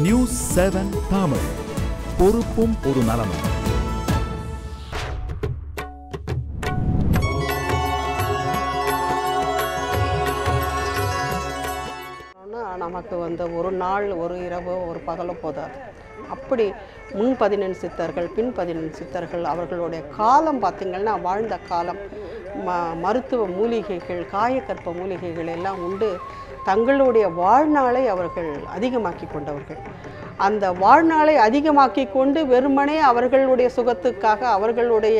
News 7 Tamil, பொறுப்பும் ஒரு நலமும். நமக்கு ஒரு நாள் ஒரு இரவு ஒரு பகலோ போதாது. அப்படி முன் 14 சித்தர்கள் பின் 14 சித்தர்கள் அவர்களுடைய காலம் பார்த்திங்கன்னா வாழ்ந்த காலம் மருத்துவ மூலிகைகள் காயக்கற்ப மூலிகைகள் எல்லாம் உண்டு தங்களுடைய வாழ்நாளை அவர்கள் அதிகமாக்கி கொண்டவர்கள். அந்த வாழ்நாளை அதிகமாக்கி கொண்டு வெறுமனே அவர்களுடைய சுகத்துக்காக அவர்களுடைய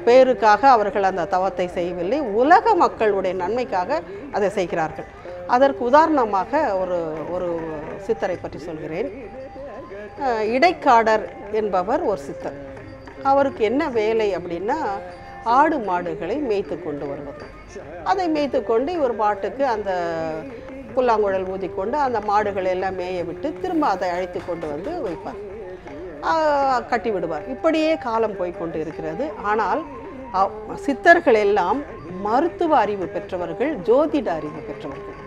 பேருக்காக அவர்கள் அந்த தவத்தை செய்யவில்லை, உலக மக்களுடைய நன்மைக்காக அதை செய்கிறார்கள். அதற்கு உதாரணமாக ஒரு சித்தரை பற்றி சொல்கிறேன். இடைக்காடர் என்பவர் ஒரு சித்தர். அவருக்கு என்ன வேலை அப்படின்னா ஆடு மாடுகளை மேய்த்து கொண்டு வருவது. அதை மேய்த்து கொண்டு இவர் பாட்டுக்கு அந்த புல்லாங்குழல் ஊதிக்கொண்டு அந்த மாடுகளை எல்லாம் மேய விட்டு திரும்ப அதை அழைத்து கொண்டு வந்து வைப்பார், கட்டி விடுவார். இப்படியே காலம் போய்கொண்டு இருக்கிறது. ஆனால் சித்தர்கள் எல்லாம் மருத்துவ அறிவு பெற்றவர்கள், ஜோதிட அறிவு பெற்றவர்கள்.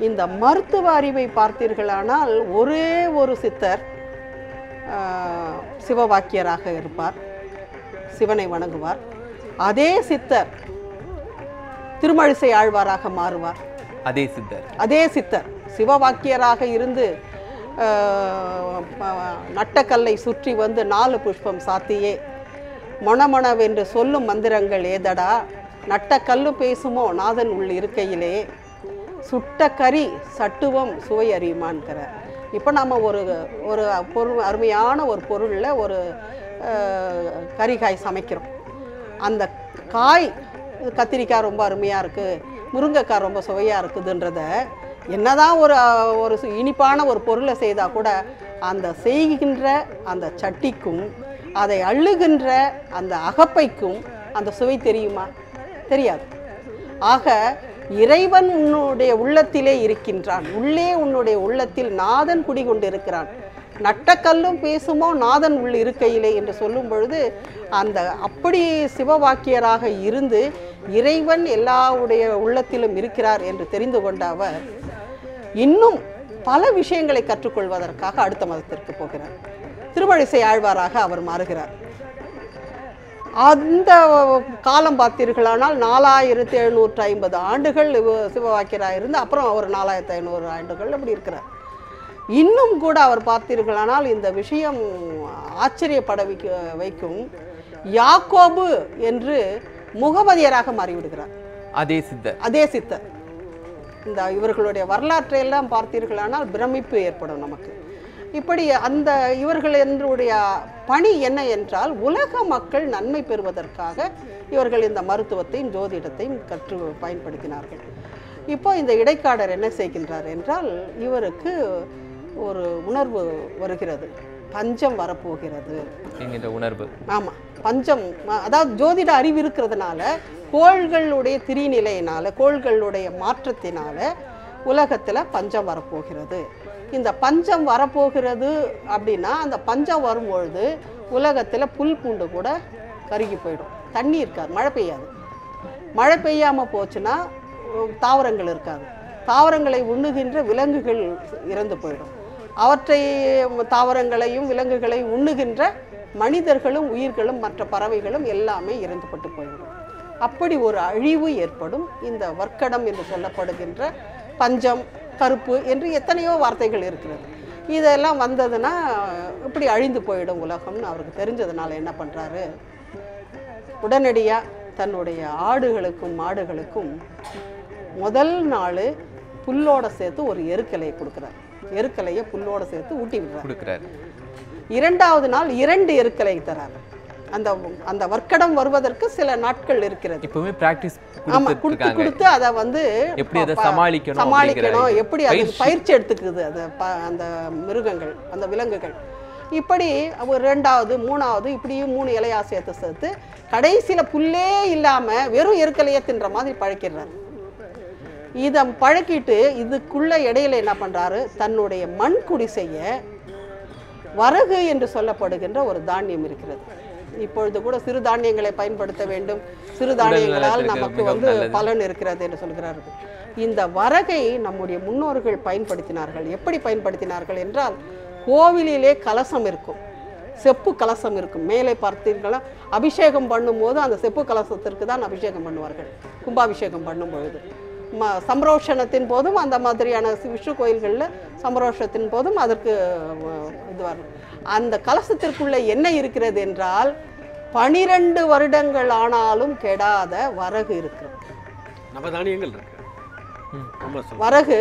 இந்த மருத்துவ அறிவை பார்த்தீர்களானால் ஒரே ஒரு சித்தர் சிவவாக்கியராக இருப்பார், சிவனை வணங்குவார். அதே சித்தர் திருமழிசை ஆழ்வாராக மாறுவார். அதே சித்தர் சிவவாக்கியராக இருந்து நட்டக்கல்லை சுற்றி வந்து 4 புஷ்பம் சாத்தியே மொணமொணவென்று சொல்லும் மந்திரங்கள் ஏதடா, நட்டக்கல்லு பேசுமோ நாதன் உள் இருக்கையிலே, சுட்ட கறி சட்டுவம் சுவை அறியுமான்கிறார். இப்போ நம்ம ஒரு பொருள் அருமையான ஒரு பொருளில் ஒரு கறிக்காய் சமைக்கிறோம். அந்த காய் கத்திரிக்காய் ரொம்ப அருமையாக இருக்குது, முருங்கைக்காய் ரொம்ப சுவையாக இருக்குதுன்றத என்னதான் ஒரு இனிப்பான ஒரு பொருளை செய்தால் கூட அந்த செய்கின்ற அந்த சட்டிக்கும் அதை அள்ளுகின்ற அந்த அகப்பைக்கும் அந்த சுவை தெரியுமா? தெரியாது. ஆக இறைவன் உன்னுடைய உள்ளத்திலே இருக்கின்றான், உள்ளே உன்னுடைய உள்ளத்தில் நாதன் குடிகொண்டு இருக்கிறான். நட்டக்கல்லும் பேசுமோ நாதன் உள் இருக்கையிலே என்று சொல்லும் பொழுது அந்த அப்படி சிவவாக்கியராக இருந்து இறைவன் எல்லாருடைய உள்ளத்திலும் இருக்கிறார் என்று தெரிந்து கொண்ட அவர் இன்னும் பல விஷயங்களை கற்றுக்கொள்வதற்காக அடுத்த மதத்திற்கு போகிறார். திருமழிசை ஆழ்வாராக அவர் மாறுகிறார். அந்த காலம் பார்த்தீர்களானால் 4750 ஆண்டுகள் சிவவாக்கியராக இருந்து அப்புறம் அவர் 4500 ஆண்டுகள் அப்படி இருக்கிறார். இன்னும் கூட அவர் பார்த்தீர்களானால் இந்த விஷயம் ஆச்சரியப்பட வைக்கும். யாக்கோபு என்று முகமதியராக மாறிவிடுகிறார். அதே சித்தர். இந்த இவர்களுடைய வரலாற்றையெல்லாம் பார்த்தீர்களானால் பிரமிப்பு ஏற்படும் நமக்கு. இப்படி அந்த இவர்களுடைய பணி என்ன என்றால் உலக மக்கள் நன்மை பெறுவதற்காக இவர்கள் இந்த மருத்துவத்தையும் ஜோதிடத்தையும் கற்று பயன்படுத்தினார்கள். இப்போ இந்த இடைக்காடர் என்ன செய்கின்றார் என்றால் இவருக்கு ஒரு உணர்வு வருகிறது, பஞ்சம் வரப்போகிறது என்கின்ற உணர்வு. ஆமாம், பஞ்சம், அதாவது ஜோதிட அறிவு இருக்கிறதுனால கோள்களுடைய திரிநிலையினால கோள்களுடைய மாற்றத்தினால உலகத்தில் பஞ்சம் வரப்போகிறது. இந்த பஞ்சம் வரப்போகிறது அப்படின்னா அந்த பஞ்சம் வரும்பொழுது உலகத்தில் புல் பூண்டு கூட கருகி போயிடும், தண்ணி இருக்காது, மழை பெய்யாது. மழை பெய்யாமல் போச்சுன்னா தாவரங்கள் இருக்காது, தாவரங்களை உண்ணுகின்ற விலங்குகள் இறந்து போயிடும். அவற்றை தாவரங்களையும் விலங்குகளை உண்ணுகின்ற மனிதர்களும் உயிர்களும் மற்ற பறவைகளும் எல்லாமே இறந்துபட்டு போய்விடும். அப்படி ஒரு அழிவு ஏற்படும். இந்த வர்க்கடம் என்று சொல்லப்படுகின்ற பஞ்சம், கருப்பு என்று எத்தனையோ வார்த்தைகள் இருக்கிறது. இதெல்லாம் வந்ததுன்னா இப்படி அழிந்து போயிடும் உலகம்னு அவருக்கு தெரிஞ்சதுனால என்ன பண்ணுறாரு, உடனடியாக தன்னுடைய ஆடுகளுக்கும் மாடுகளுக்கும் முதல் நாள் புல்லோட சேர்த்து ஒரு எருக்கலையை கொடுக்குறார். எருக்கலையை புல்லோட சேர்த்து ஊட்டி விடுறார். 2வது நாள் 2 எருக்கலை தரார். அந்த வர்க்கடம் வருவதற்கு சில நாட்கள் இருக்கிறது. இப்பவுமே பிராக்டிஸ் கொடுத்து அதை எப்படி அதை சமாளிக்கணும், எப்படி அது பயிற்சி எடுத்துக்குது அந்த மிருகங்கள், அந்த விலங்குகள். இப்படி 2வது 3வது இப்படியும் 3 இலையா சேர்த்து கடைசியில் புல்லே இல்லாமல் வெறும் எருக்கலையை தின்ற மாதிரி பழக்கிறார். இதை பழக்கிட்டு இதுக்குள்ள இடையில என்ன பண்றாரு, தன்னுடைய மண் குடிசைய வரகு என்று சொல்லப்படுகின்ற ஒரு தானியம் இருக்கிறது. இப்பொழுது கூட சிறு தானியங்களை பயன்படுத்த வேண்டும், சிறு தானியங்களால் நமக்கு பலன் இருக்கிறது என்று சொல்கிறார்கள். இந்த வரகை நம்முடைய முன்னோர்கள் பயன்படுத்தினார்கள். எப்படி பயன்படுத்தினார்கள் என்றால், கோவிலிலே கலசம் இருக்கும், செப்பு கலசம் இருக்கும். மேலே பார்த்தீர்களா, அபிஷேகம் பண்ணும்போது அந்த செப்பு கலசத்திற்கு தான் அபிஷேகம் பண்ணுவார்கள். கும்பாபிஷேகம் பண்ணும் பொழுது சம்ரோஷணத்தின் போதும் அந்த மாதிரியான விஷ்ணு கோயில்களில் சம்ரோஷத்தின் போதும் அதற்கு இது வரும். அந்த கலசத்திற்குள்ளே என்ன இருக்கிறது என்றால் 12 வருடங்கள் ஆனாலும் கெடாத வரகு இருக்கிறது. நவதானியங்கள் இருக்கு, வரகு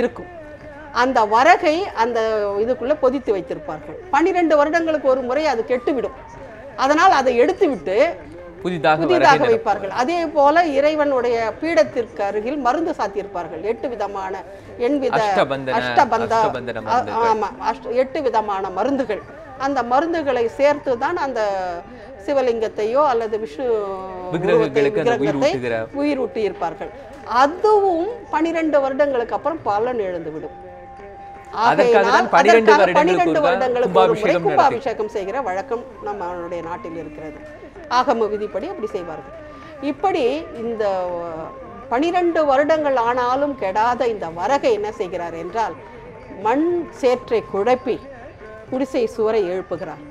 இருக்கும். அந்த வரகை அந்த இதுக்குள்ளே பொதித்து வைத்திருப்பார்கள். 12 வருடங்களுக்கு ஒரு முறை அது கெட்டுவிடும். அதனால் அதை எடுத்துவிட்டு புதிதாக வைப்பார்கள். அதே போல இறைவனுடைய பீடத்திற்கு அருகில் மருந்து சாத்தியிருப்பார்கள். 8 விதமான 8 விதமான மருந்துகள். அந்த மருந்துகளை சேர்த்து தான் அந்த சிவலிங்கத்தையோ அல்லது விஷ்ணு விக்கிரகத்தை உயிரூட்டி இருப்பார்கள். அதுவும் 12 வருடங்களுக்கு அப்புறம் பலன் எழுந்துவிடும். 12 வருடங்களுக்கு ஒரு முறை கும்பாபிஷேகம் செய்கிற வழக்கம் நம்மளுடைய நாட்டில் இருக்கிறது. ஆகம விதிப்படி அப்படி செய்வார்கள். இப்படி இந்த 12 வருடங்கள் ஆனாலும் கெடாத இந்த வரகை என்ன செய்கிறார் என்றால், மண் சேற்றை குழப்பி குடிசை சுவரை எழுப்புகிறார்.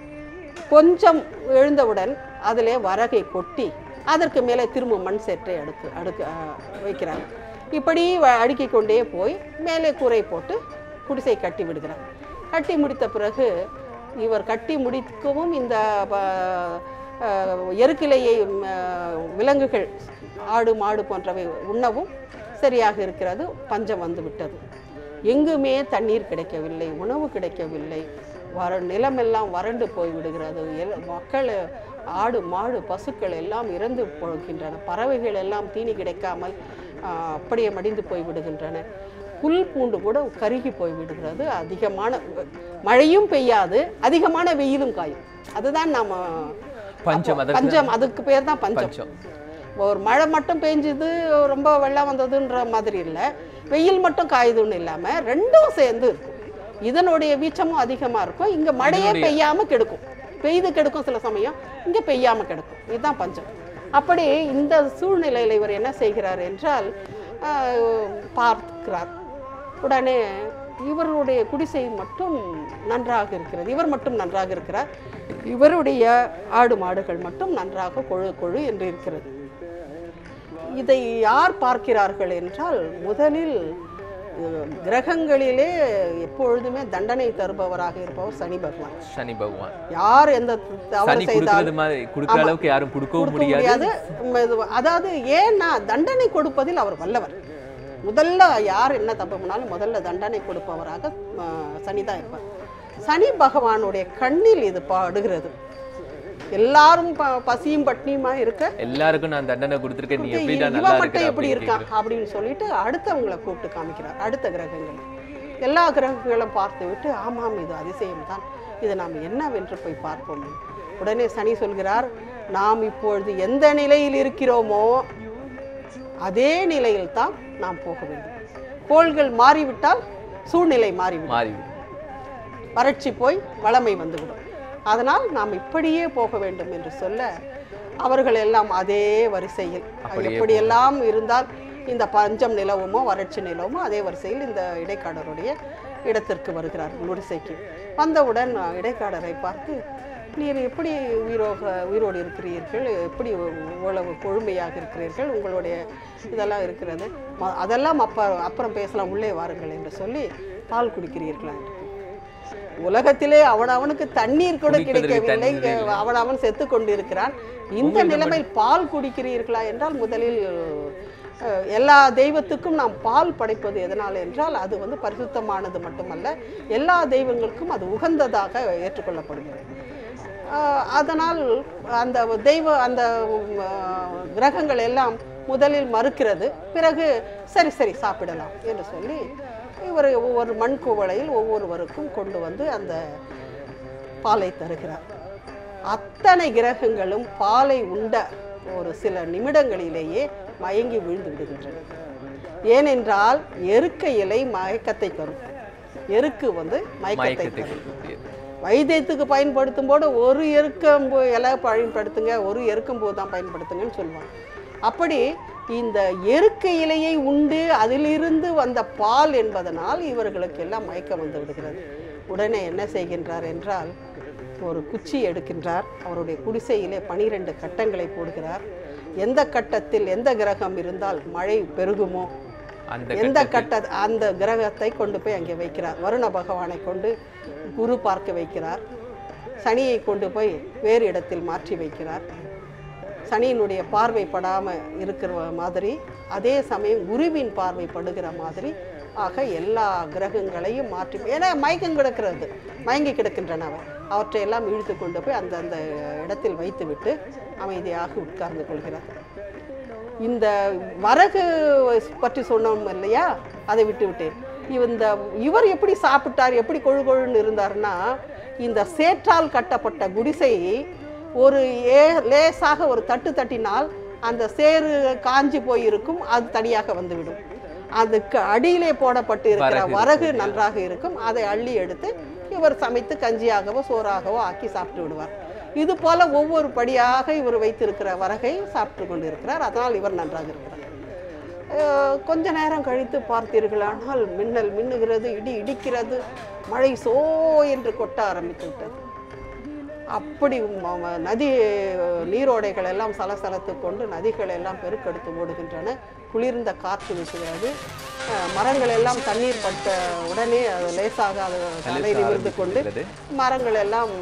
கொஞ்சம் எழுந்தவுடன் அதிலே வரகை கொட்டி அதற்கு மேலே திரும்ப மண் சேற்றை அடுக்க வைக்கிறார். இப்படி அடுக்கிக் கொண்டே போய் மேலே கூரை போட்டு குடிசை கட்டி விடுகிறார். கட்டி முடித்த பிறகு இவர் கட்டி முடிக்கவும் இந்த எருக்கிலையை விலங்குகள் ஆடு மாடு போன்றவை உண்ணவும் சரியாக இருக்கிறது. பஞ்சம் வந்து விட்டது. எங்குமே தண்ணீர் கிடைக்கவில்லை, உணவு கிடைக்கவில்லை. நிலமெல்லாம் வறண்டு போய்விடுகிறது. மக்கள் ஆடு மாடு பசுக்கள் எல்லாம் இறந்து போகின்றன. பறவைகள் எல்லாம் தீனி கிடைக்காமல் அப்படியே மடிந்து போய்விடுகின்றன. புல் பூண்டு கூட கருகி போய்விடுகிறது. அதிகமான மழையும் பெய்யாது, அதிகமான வெயிலும் காயும். அதுதான் நாம் பஞ்சம். அதுக்கு பேர் தான் பஞ்சம். ஒரு மழை மட்டும் பெஞ்சுது ரொம்ப வெள்ளம் வந்ததுன்ற மாதிரி இல்லை, வெயில் மட்டும் காயுதுன்னு இல்லாமல் ரெண்டும் சேர்ந்து இருக்கும். இதனுடைய வீச்சமும் அதிகமாக இருக்கும். இங்கே மழையே பெய்யாமல் கெடுக்கும், பெய்து கெடுக்கும் சில சமயம், இங்கே பெய்யாமல் கெடுக்கும். இதுதான் பஞ்சம். அப்படி இந்த சூழ்நிலையில் இவர் என்ன செய்கிறார் என்றால், பார்க்கிறார். உடனே இவருடைய குடிசை மட்டும் நன்றாக இருக்கிறது, இவர் மட்டும் நன்றாக இருக்கிறார். இவருடைய ஆடு மாடுகள் மட்டும் நன்றாக கொழு என்று இருக்கிறது. இதை யார் பார்க்கிறார்கள் என்றால், முதலில் கிரகங்களிலே எப்பொழுதுமே தண்டனை தருபவராக இருப்பவர் சனி பகவான். யார் எந்த தவறு செய்தாலும் யாரும் கொடுக்க முடியாது. அதாவது ஏன்னா தண்டனை கொடுப்பதில் அவர் வல்லவர். முதல்ல யார் என்ன தப்பு பண்ணாலும் முதல்ல தண்டனை கொடுப்பவராக சனிதான் இருப்பார். சனி பகவானுடைய கண்ணில் இது படுகிறது. எல்லாரும் பசியும் பட்னியுமா இருக்க, எல்லாருக்கும் நான் தண்டனை கொடுத்துருக்கேன், இவன் மட்டும் எப்படி இருக்கான் அப்படின்னு சொல்லிட்டு அடுத்தவங்களை கூப்பிட்டு காமிக்கிறார். அடுத்த கிரகங்கள் எல்லா கிரகங்களும் பார்த்து விட்டு, ஆமாம் இது அதிசயம் தான், இதை நாம் என்னவென்று போய் பார்ப்போம். உடனே சனி சொல்கிறார், நாம் இப்பொழுது எந்த நிலையில் இருக்கிறோமோ அதே நிலையில் தான் நாம் போக வேண்டும். கோள்கள் மாறிவிட்டால் சூழ்நிலை மாறிவிடும், வறட்சி போய் வளமை வந்துவிடும். அதனால் நாம் இப்படியே போக வேண்டும் என்று சொல்ல, அவர்கள் எல்லாம் அதே வரிசையில் எப்படியெல்லாம் இருந்தால் இந்த பஞ்சம் நிலவுமோ வறட்சி நிலவுமோ அதே வரிசையில் இந்த இடைக்காடருடைய இடத்திற்கு வருகிறார். குடிசைக்கு வந்தவுடன் இடைக்காடரை பார்த்து, நீர் எப்படி உயிரோடு இருக்கிறீர்கள், எப்படி இவ்வளவு கொழுமையாக இருக்கிறீர்கள், உங்களுடைய இதெல்லாம் இருக்கிறது, அதெல்லாம் அப்புறம் பேசலாம், உள்ளே வாருங்கள் என்று சொல்லி பால் குடிக்கிறீர்களா? உலகத்திலே அவனுக்கு தண்ணீர் கூட கிடைக்கவில்லை, அவன் செத்து கொண்டிருக்கிறான். இந்த நிலைமையில் பால் குடிக்கிறீர்களா என்றால், முதலில் எல்லா தெய்வத்துக்கும் நாம் பால் படைப்பது எதனால் என்றால், அது வந்து பரிசுத்தமானது மட்டுமல்ல, எல்லா தெய்வங்களுக்கும் அது உகந்ததாக ஏற்றுக்கொள்ளப்படுகிறது. அதனால் அந்த அந்த கிரகங்கள் எல்லாம் முதலில் மறுக்கிறது. பிறகு சரி சரி சாப்பிடலாம் என்று சொல்லி இவர் ஒவ்வொரு மண் குவளையில் ஒவ்வொருவருக்கும் கொண்டு வந்து அந்த பாலை தருகிறார். அத்தனை கிரகங்களும் பாலை உண்ட ஒரு சில நிமிடங்களிலேயே மயங்கி விழுந்து விடுகின்றன. ஏனென்றால் எருக்க இலை மயக்கத்தை தரும். எருக்கு வந்து மயக்கத்தை தரும். வைத்தியத்துக்கு பயன்படுத்தும் போது ஒரு எருக்கம்பூ இலை பயன்படுத்துங்க, ஒரு எருக்கம்பூ தான் பயன்படுத்துங்கன்னு சொல்லுவாங்க. அப்படி இந்த எருக்கு இலையை உண்டு அதிலிருந்து வந்த பால் என்பதனால் இவர்களுக்கு எல்லாம் மயக்கம் வந்து விடுகிறது. உடனே என்ன செய்கின்றார் என்றால், ஒரு குச்சி எடுக்கின்றார், அவருடைய குடிசையிலே 12 கட்டங்களை போடுகிறார். எந்த கட்டத்தில் எந்த கிரகம் இருந்தால் மழை பெருகுமோ அந்த கிரகத்தை கொண்டு போய் அங்கே வைக்கிறார். வருண பகவானை கொண்டு குரு பார்க்க வைக்கிறார். சனியை கொண்டு போய் வேறு இடத்தில் மாற்றி வைக்கிறார். சனியினுடைய பார்வை படாமல் இருக்கிற மாதிரி, அதே சமயம் குருவின் பார்வை படுகிற மாதிரி ஆக எல்லா கிரகங்களையும் மாற்றி, ஏன்னா மயக்கம் கிடக்கிறது, மயங்கி கிடக்கின்றன, அவற்றையெல்லாம் இழுத்து கொண்டு போய் அந்த இடத்தில் வைத்துவிட்டு அமைதியாக உட்கார்ந்து கொள்கிறார். இந்த வரகு பற்றி சொன்னோம் இல்லையா, அதை விட்டுவிட்டேன். இவர் எப்படி சாப்பிட்டார், எப்படி கொழு கொழுன்னு இருந்தார்னா, இந்த சேற்றால் கட்டப்பட்ட குடிசையை ஒரு லேசாக ஒரு தட்டு தட்டினால் அந்த சேறு காஞ்சி போயிருக்கும், அது தனியாக வந்துவிடும். அதுக்கு அடியிலே போடப்பட்டு இருக்கிற வரகு நன்றாக இருக்கும், அதை அள்ளி எடுத்து இவர் சமைத்து கஞ்சியாகவோ சோறாகவோ ஆக்கி சாப்பிட்டு விடுவார். இது போல ஒவ்வொரு படியாக இவர் வைத்திருக்கிற வரகை சாப்பிட்டு கொண்டு இருக்கிறார். அதனால் இவர் நன்றாக இருக்கிறார். கொஞ்ச நேரம் கழித்து பார்த்தீர்களானால் மின்னல் மின்னுகிறது, இடி இடிக்கிறது, மழை சோ என்று கொட்ட ஆரம்பித்து விட்டது. அப்படி நதி நீரோடைகள் எல்லாம் சலசலத்து கொண்டு நதிகள் எல்லாம் பெருக்கெடுத்து ஓடுகின்றன. குளிர்ந்த காற்று வீசுகிறது. மரங்கள் எல்லாம் தண்ணீர் பட்ட உடனே அது லேசாக அது தலை நிமிர்ந்து கொண்டு மரங்கள் எல்லாம்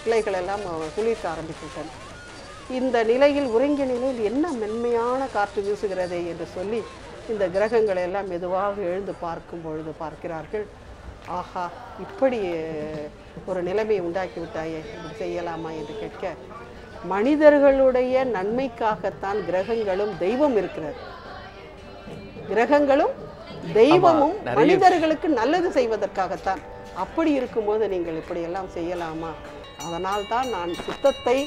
கிளைகள் எல்லாம் குளிர்க்க ஆரம்பித்துவிட்டன. இந்த நிலையில், உறங்கிய நிலையில் என்ன மென்மையான காற்று வீசுகிறதே என்று சொல்லி இந்த கிரகங்களை எல்லாம் மெதுவாக எழுந்து பார்க்கும் பொழுது பார்க்கிறார்கள், ஆஹா, இப்படி ஒரு நிலைமையை உண்டாக்கி விட்டாயே, இப்படி செய்யலாமா என்று கேட்க, மனிதர்களுடைய நன்மைக்காகத்தான் கிரகங்களும் தெய்வம் இருக்கிறது. கிரகங்களும் தெய்வமும் மனிதர்களுக்கு நல்லது செய்வதற்காகத்தான். அப்படி இருக்கும்போது நீங்கள் இப்படியெல்லாம் செய்யலாமா? அதனால் தான் நான் சித்தத்தை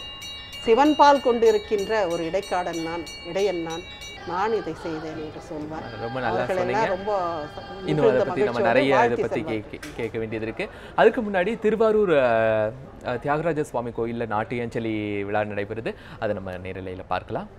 சிவன்பால் கொண்டிருக்கின்ற ஒரு இடைக்காடன் இடையன் நான் இதை செய்தேன் என்று சொல்வார். ரொம்ப நல்லா சொன்னீங்க. ரொம்ப இன்னும் அதை பற்றி நம்ம நிறைய இதை பற்றி கேட்க வேண்டியது இருக்கு. அதுக்கு முன்னாடி திருவாரூர் தியாகராஜ சுவாமி கோயிலில் நாட்டியாஞ்சலி விழா நடைபெறுது. அதை நம்ம நேரலையில் பார்க்கலாம்.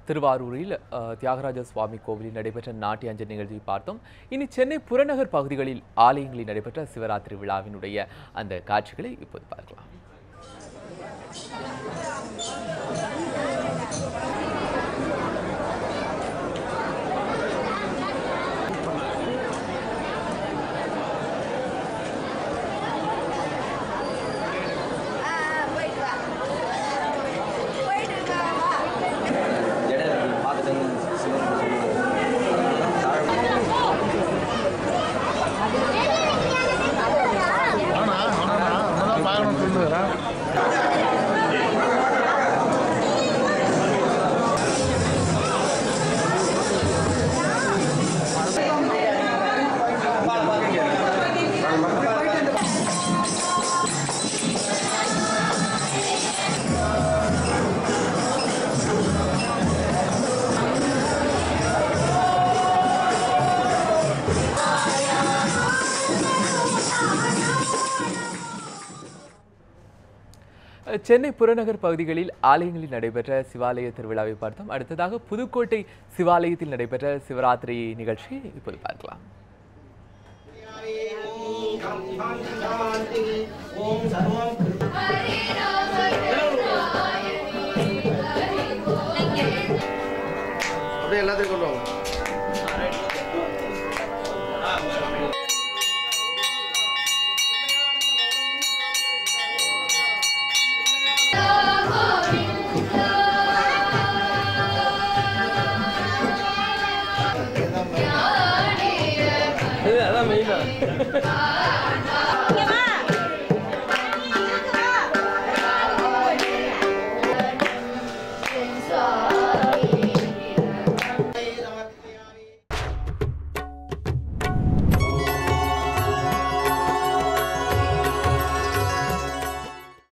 திருவாரூரில் தியாகராஜ சுவாமி கோவிலில் நடைபெற்ற நாட்டியாஞ்சலி நிகழ்ச்சியை பார்த்தோம். இனி சென்னை புறநகர் பகுதிகளில் ஆலயங்களில் நடைபெற்ற சிவராத்திரி விழாவினுடைய அந்த காட்சிகளை இப்போது பார்க்கலாம். சென்னை புறநகர் பகுதிகளில் ஆலயங்களில் நடைபெற்ற சிவாலய திருவிழாவை பார்த்தோம். அடுத்ததாக புதுக்கோட்டை சிவாலயத்தில் நடைபெற்ற சிவராத்திரி நிகழ்ச்சி இப்போது பார்க்கலாம். நன்றி